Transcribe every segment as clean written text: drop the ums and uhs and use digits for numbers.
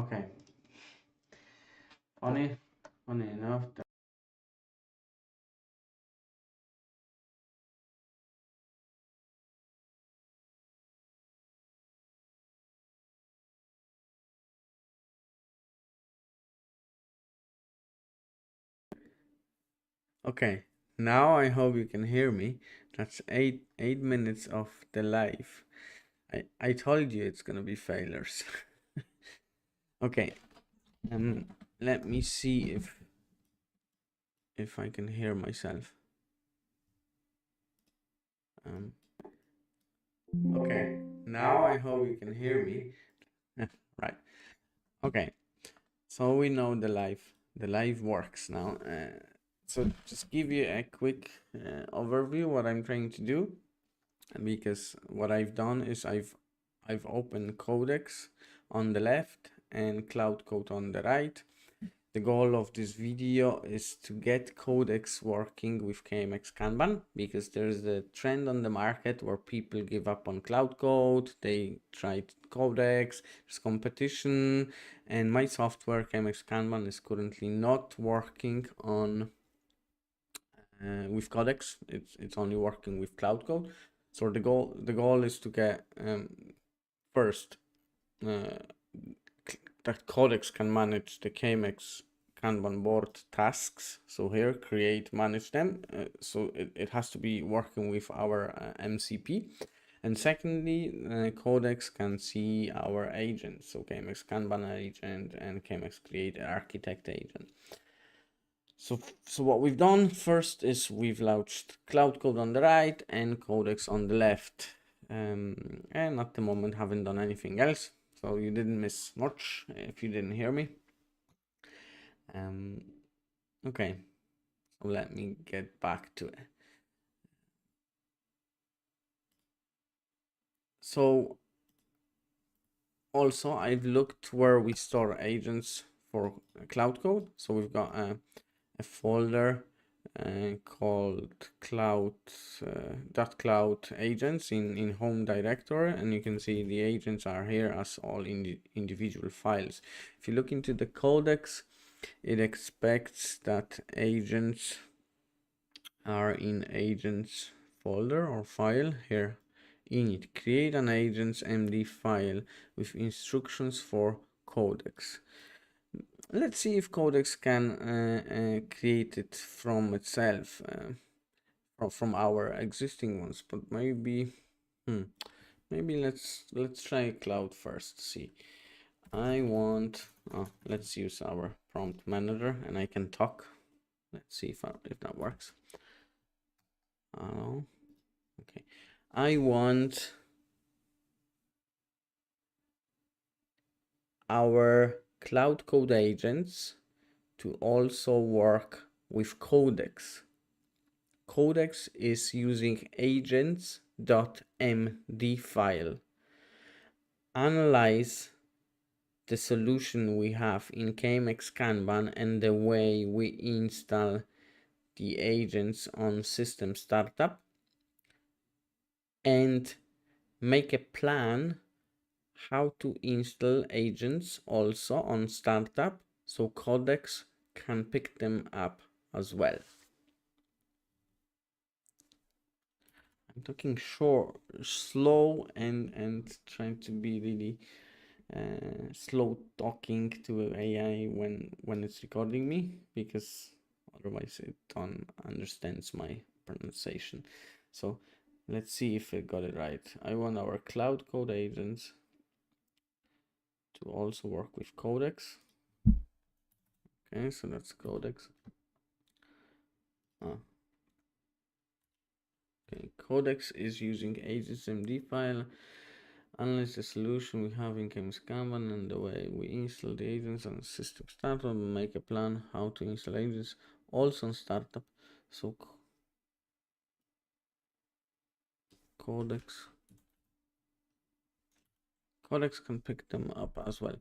Okay. Funny enough. Okay. Now I hope you can hear me. That's eight minutes of the live. I told you it's gonna be failures. Okay. Um, Let me see if I can hear myself. Um, okay. Now I hope you can hear me. Right. Okay. So we know the live works now. So just give you a quick overview what I'm trying to do, because what I've done is I've opened Codex on the left and Cloud Code on the right. The goal of this video is to get Codex working with KMX Kanban, because there's a trend on the market where people give up on Cloud Code, they tried Codex, there's competition, and my software KMX Kanban is currently not working on with Codex. It's only working with Cloud Code. So the goal is to get first that Codex can manage the KMX Kanban board tasks. So here, create, manage them. So it has to be working with our MCP. And secondly, Codex can see our agents. So KMX Kanban agent and KMX Create Architect agent. So what we've done first is we've launched Cloud Code on the right and Codex on the left. And at the moment haven't done anything else. So you didn't miss much if you didn't hear me. Okay, so let me get back to it. So also I've looked where we store agents for Cloud Code. So we've got a folder called cloud agents in home directory, and you can see the agents are here as all in the individual files. If you look into the Codex, it expects that agents are in agents folder or file here. Init, create an agents md file with instructions for Codex. Let's see if Codex can create it from itself, from our existing ones. But maybe, maybe let's try Cloud first. See, let's use our prompt manager, and I can talk. Let's see if that works. Okay, I want our Cloud Code agents to also work with Codex. Codex is using agents.md file. Analyze the solution we have in KMX Kanban and the way we install the agents on system startup, and make a plan how to install agents also on startup so Codex can pick them up as well. I'm talking slow and trying to be really slow talking to AI when it's recording me, because otherwise it don't understands my pronunciation. So let's see if I got it right. I want our Cloud Code agents to also work with Codex. Okay, so that's Codex. Okay, Codex is using agents.md file. Analyze the solution we have in KMX Kanban and the way we install the agents on system startup, make a plan how to install agents also on startup. So Codex can pick them up as well.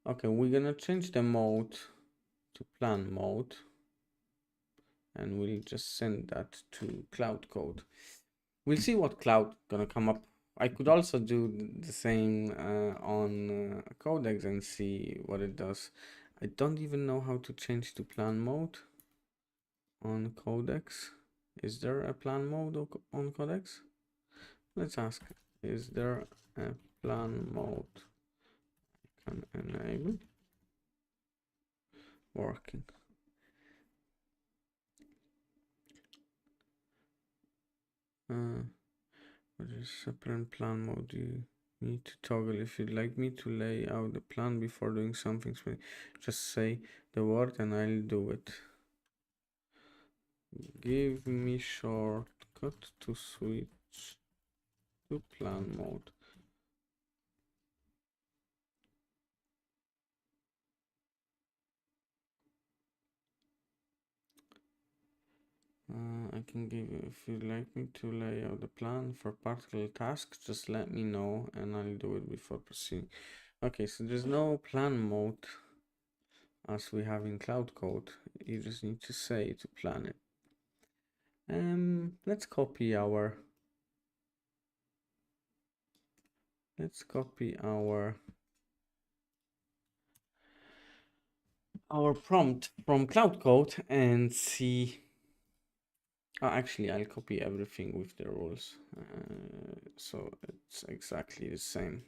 Okay, we're gonna change the mode to plan mode, and we'll just send that to Cloud Code. We'll see what Cloud gonna come up. I could also do the same on Codex and see what it does. I don't even know how to change to plan mode on Codex. Is there a plan mode on Codex? Let's ask. Is there a plan mode? Can enable working. What is separate plan mode? You need to toggle. If you'd like me to lay out the plan before doing something, just say the word and I'll do it. Give me shortcut to switch to plan mode. I can give you, if you'd like me to lay out the plan for particular tasks, just let me know and I'll do it before proceeding. Okay, so there's no plan mode as we have in Cloud Code. You just need to say to plan it. Let's copy our prompt from Cloud Code and see. Oh, actually, I'll copy everything with the rules, so it's exactly the same.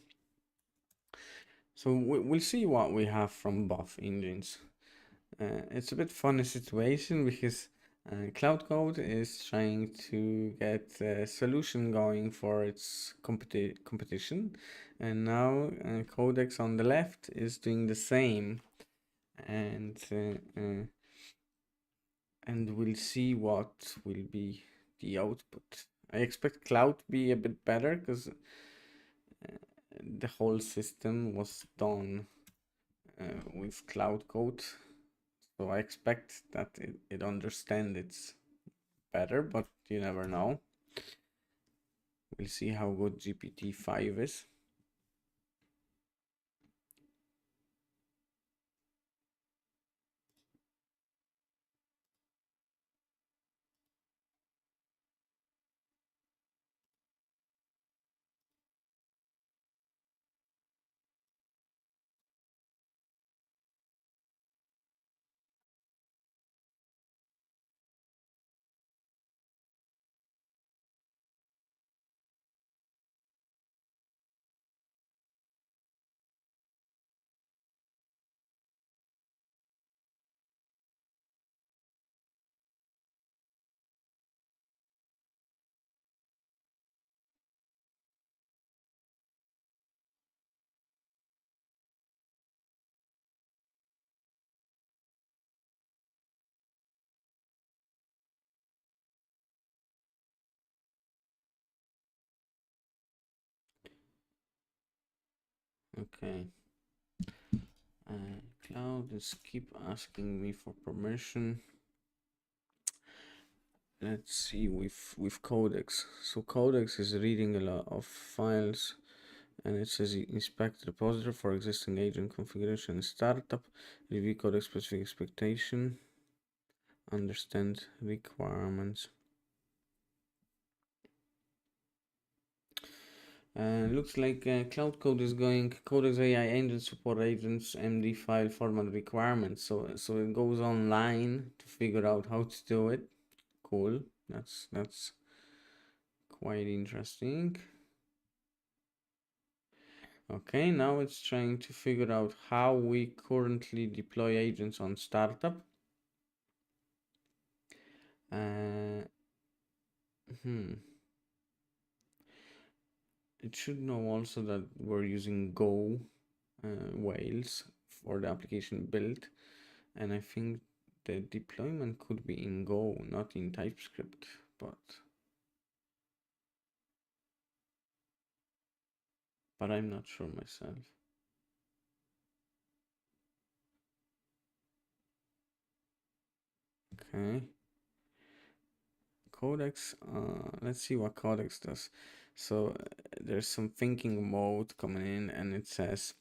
So we'll see what we have from both engines. It's a bit funny situation because Cloud Code is trying to get a solution going for its competition, and now Codex on the left is doing the same, and we'll see what will be the output. I expect Cloud to be a bit better because the whole system was done with Cloud Code. So I expect that it understands it's better, but you never know. We'll see how good GPT-5 is. Okay. Cloud is keep asking me for permission. Let's see with Codex. So Codex is reading a lot of files, and it says inspect repository for existing agent configuration startup, review Codex specific expectation, understand requirements. Looks like Cloud Code is going Codex AI engine support agents MD file format requirements. So it goes online to figure out how to do it. Cool. That's quite interesting. Okay, now it's trying to figure out how we currently deploy agents on startup. It should know also that we're using Go Whales for the application build, and I think the deployment could be in Go, not in TypeScript, but I'm not sure myself. Okay. Codex, let's see what Codex does. So there's some thinking mode coming in, and it says,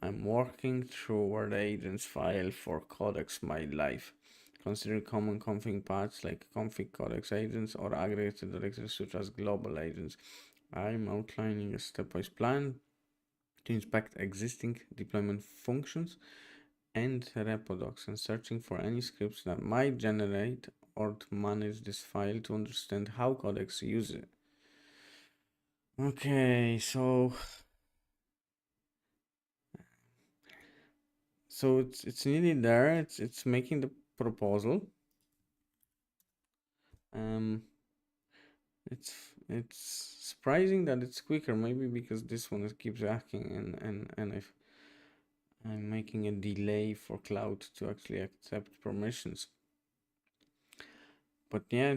I'm working through word agents file for Codex my life. Consider common config paths like config Codex agents or aggregated directories such as global agents. I'm outlining a stepwise plan to inspect existing deployment functions and repo docs and searching for any scripts that might generate or to manage this file to understand how Codex uses it. Okay, so it's nearly there. It's making the proposal. Um, it's surprising that it's quicker. Maybe because this one keeps asking and I'm making a delay for Cloud to actually accept permissions. But yeah,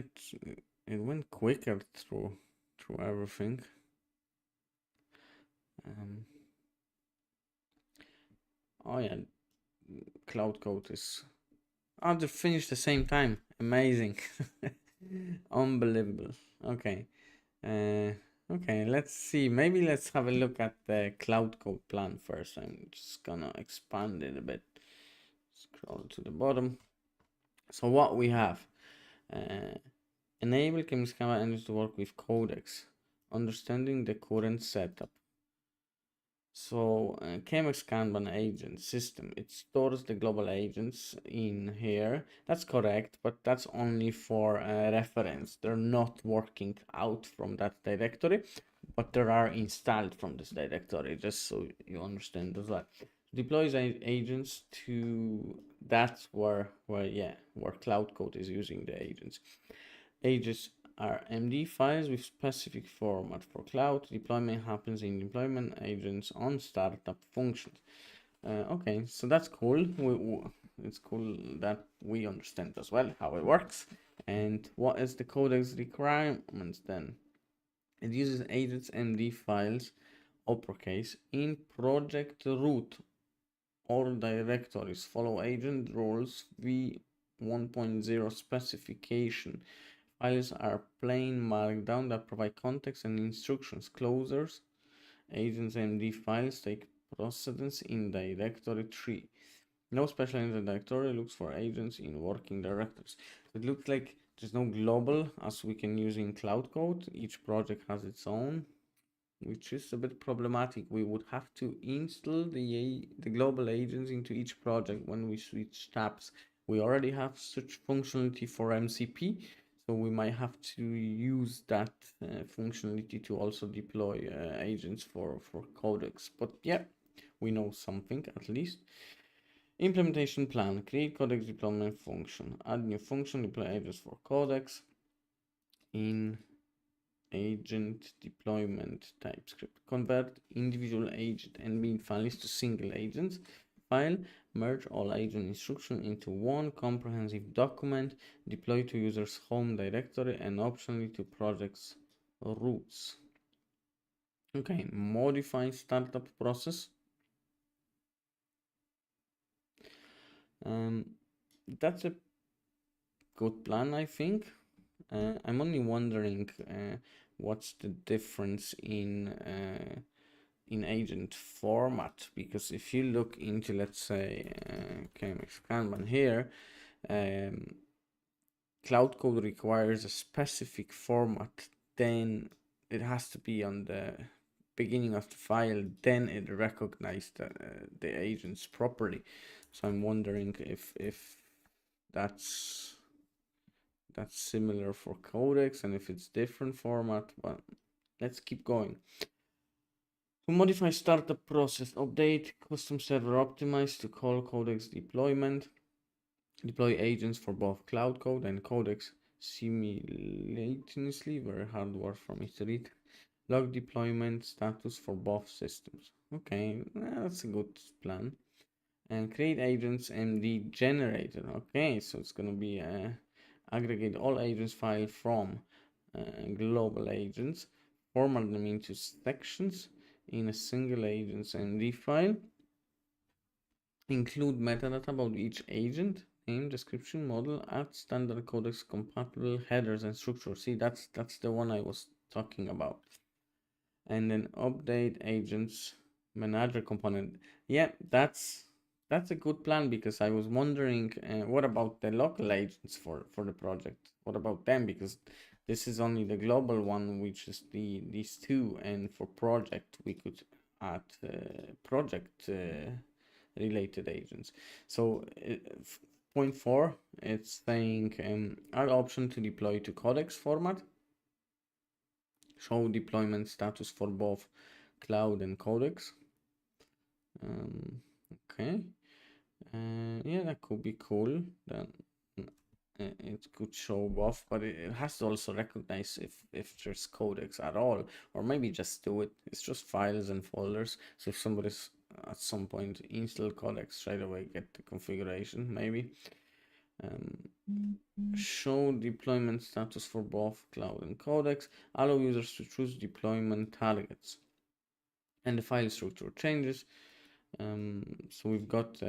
it went quicker through everything. Oh yeah, Cloud Code is. Oh, they finished the same time. Amazing. Unbelievable. Okay. Okay, let's see. Maybe let's have a look at the Cloud Code plan first. I'm just gonna expand it a bit. Scroll to the bottom. So what we have. Enable KMX Kanban engines to work with Codex. Understanding the current setup. So KMX Kanban agent system, it stores the global agents in here. That's correct, but that's only for reference. They're not working out from that directory, but they are installed from this directory, just so you understand as well. Deploys agents to that's where Cloud Code is using the agents. Agents are MD files with specific format for cloud. Deployment happens in deployment agents on startup functions. Okay, so that's cool. It's cool that we understand as well how it works. And what is the codex requirements then? It uses agents MD files, uppercase, in project root or directories. Follow agent roles v1.0 specification. Files are plain markdown that provide context and instructions. Closers, agents MD files take precedence in directory tree. No special in the directory looks for agents in working directories. It looks like there's no global as we can use in Cloud Code. Each project has its own, which is a bit problematic. We would have to install the global agents into each project when we switch tabs. We already have such functionality for MCP, so we might have to use that functionality to also deploy agents for Codex. But yeah, we know something at least. Implementation plan, create Codex deployment function, add new function, deploy agents for Codex in agent deployment TypeScript. Convert individual agent and bin files to single agents file. Merge all agent instructions into one comprehensive document. Deploy to user's home directory and optionally to project's roots. Okay, modify startup process. That's a good plan, I think. I'm only wondering what's the difference in agent format, because if you look into, let's say, KMX Kanban here, Cloud Code requires a specific format, then it has to be on the beginning of the file, then it recognizes the agents properly. So I'm wondering if that's similar for Codex and if it's different format, but let's keep going. To modify startup process, update custom server optimized to call Codex deployment. Deploy agents for both Cloud Code and Codex simultaneously. Very hard word for me to read. Log deployment status for both systems. Okay, that's a good plan. And create agents MD generator. Okay, so it's gonna be aggregate all agents file from global agents, format them into sections in a single agents MD file, include metadata about each agent, name, description, model, add standard Codex compatible headers and structures. See, that's the one I was talking about. And then update agents manager component. Yeah, that's a good plan, because I was wondering what about the local agents for the project? What about them? Because This is only the global one, which is these two, and for project we could add project related agents. So point 4, it's saying add option to deploy to Codex format. Show deployment status for both Cloud and Codex. Okay. Yeah, that could be cool. Then it could show both, but it has to also recognize if there's Codex at all, or maybe just do it. It's just files and folders. So if somebody's at some point install Codex, straight away get the configuration, maybe. Show deployment status for both Cloud and Codex. Allow users to choose deployment targets. And the file structure changes. So we've got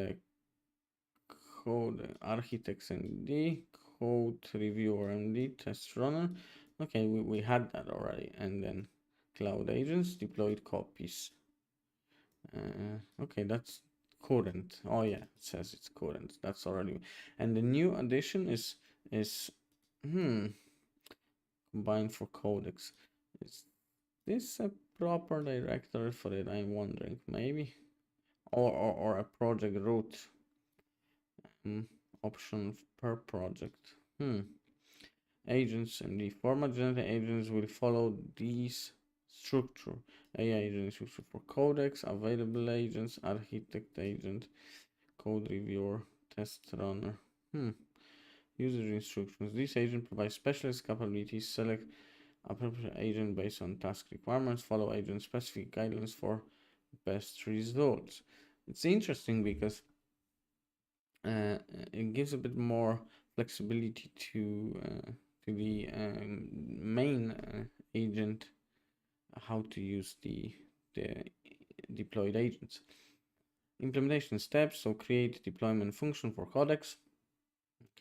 code architects MD, code reviewer MD, test runner. Okay, we had that already. And then cloud agents, deployed copies. Okay, that's current. Oh yeah, it says it's current. That's already. And the new addition is combined for codex. Is this a proper directory for it? I'm wondering, maybe, or a project root option per project. Agents and the format generated agents will follow these structure. AI agent structure for codex, available agents, architect agent, code reviewer, test runner. User instructions. This agent provides specialist capabilities. Select appropriate agent based on task requirements. Follow agent specific guidelines for best results. It's interesting because it gives a bit more flexibility to the main agent, how to use the deployed agents. Implementation steps. So create deployment function for Codex.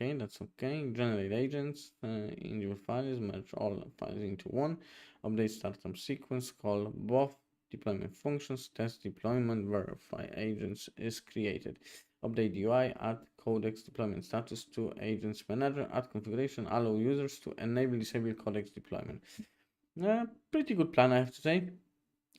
Okay, that's okay. Generate agents in your files, merge all files into one. Update startup sequence, call both deployment functions, test deployment, verify agents is created. Update UI, add Codex deployment status to agents manager, add configuration, allow users to enable disable Codex deployment. Pretty good plan, I have to say.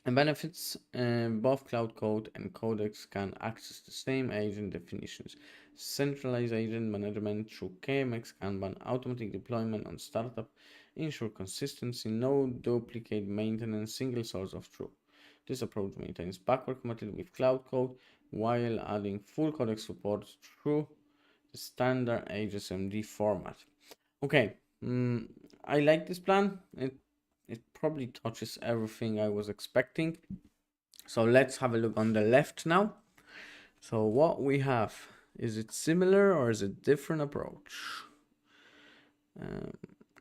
And benefits, both Cloud Code and Codex can access the same agent definitions. Centralized agent management through KMX Kanban, automatic deployment on startup, ensure consistency, no duplicate maintenance, single source of truth. This approach maintains backward compatibility with Cloud Code while adding full Codex support through the standard HSMD format. Okay, I like this plan. It probably touches everything I was expecting. So let's have a look on the left now. So what we have, is it similar or is it different approach?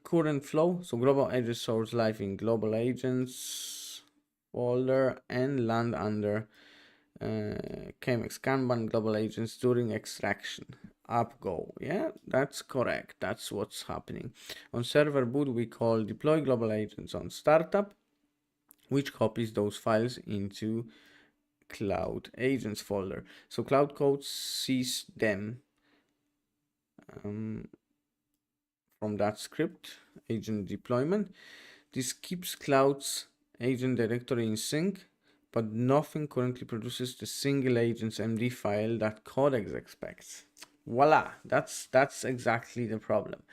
Current flow, so global agent source live in global agents folder and land under KMX Kanban global agents during extraction. Up go. Yeah, that's correct. That's what's happening. On server boot, we call deploy global agents on startup, which copies those files into cloud agents folder. So Cloud Code sees them from that script, agent deployment. This keeps Cloud's agent directory in sync, but nothing currently produces the single agent's MD file that Codex expects. Voila, that's exactly the problem.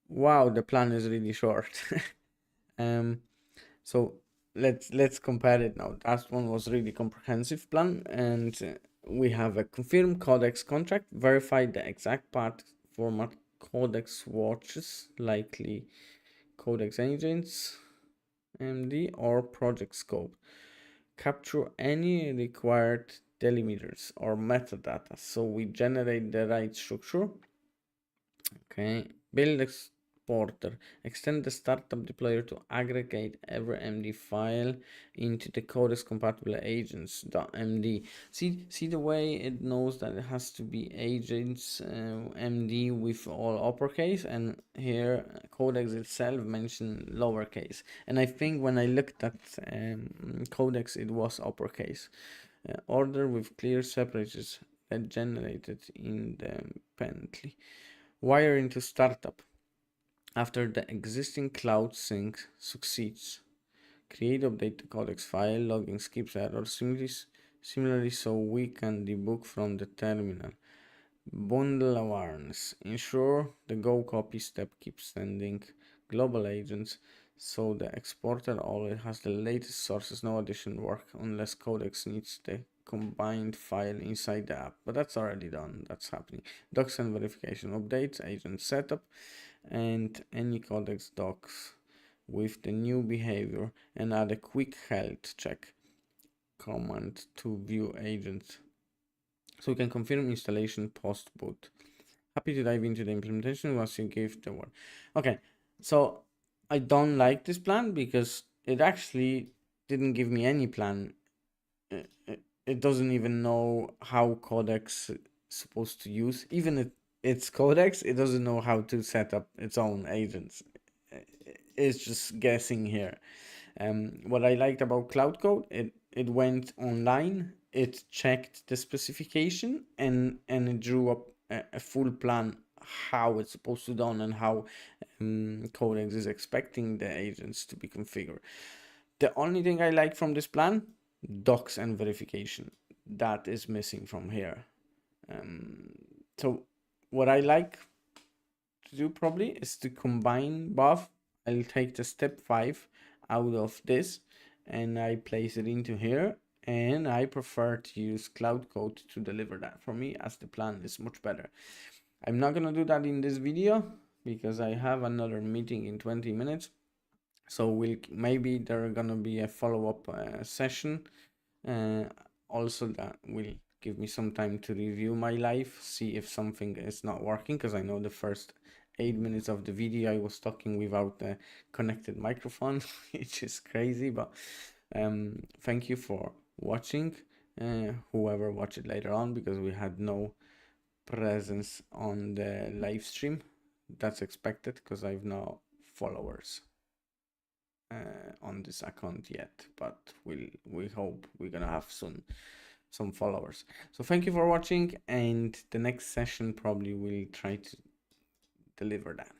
Wow, the plan is really short. So let's compare it now. That one was really comprehensive plan, and we have a confirmed Codex contract, verified the exact path format Codex watches, likely Codex agents, MD or project scope. Capture any required delimiters or metadata. So we generate the right structure. Okay, build exporter. Extend the startup deployer to aggregate every MD file into the Codex compatible agents.md. See the way it knows that it has to be agents MD with all uppercase, and here Codex itself mentioned lowercase. And I think when I looked at Codex, it was uppercase. Order with clear separators that generated independently. Wire into startup. After the existing Cloud sync succeeds, create update the codex file, logging skips errors similarly so we can debug from the terminal. Bundle awareness. Ensure the go copy step keeps sending global agents so the exporter always has the latest sources, no additional work unless Codex needs the combined file inside the app. But that's already done, that's happening. Docs and verification updates, agent setup, and any Codex docs with the new behavior, and add a quick health check command to view agents so we can confirm installation post boot. Happy to dive into the implementation once you give the word. Okay, so I don't like this plan because it actually didn't give me any plan. It doesn't even know how Codex is supposed to use. Even if it's Codex, it doesn't know how to set up its own agents. It's just guessing here. What I liked about Cloud Code, it went online, it checked the specification, and it drew up a full plan how it's supposed to done and how Codex is expecting the agents to be configured. The only thing I like from this plan, docs and verification, that is missing from here. So what I like to do probably is to combine both. I'll take the step 5 out of this and I place it into here, and I prefer to use Cloud Code to deliver that for me, as the plan is much better. I'm not gonna do that in this video because I have another meeting in 20 minutes, so maybe there are gonna be a follow-up session also that will give me some time to review my life, see if something is not working, because I know the first 8 minutes of the video I was talking without a connected microphone, which is crazy. But thank you for watching, whoever watched it later on, because we had no presence on the live stream. That's expected because I've no followers on this account yet, but we hope we're gonna have soon some followers. So thank you for watching, and the next session probably will try to deliver that.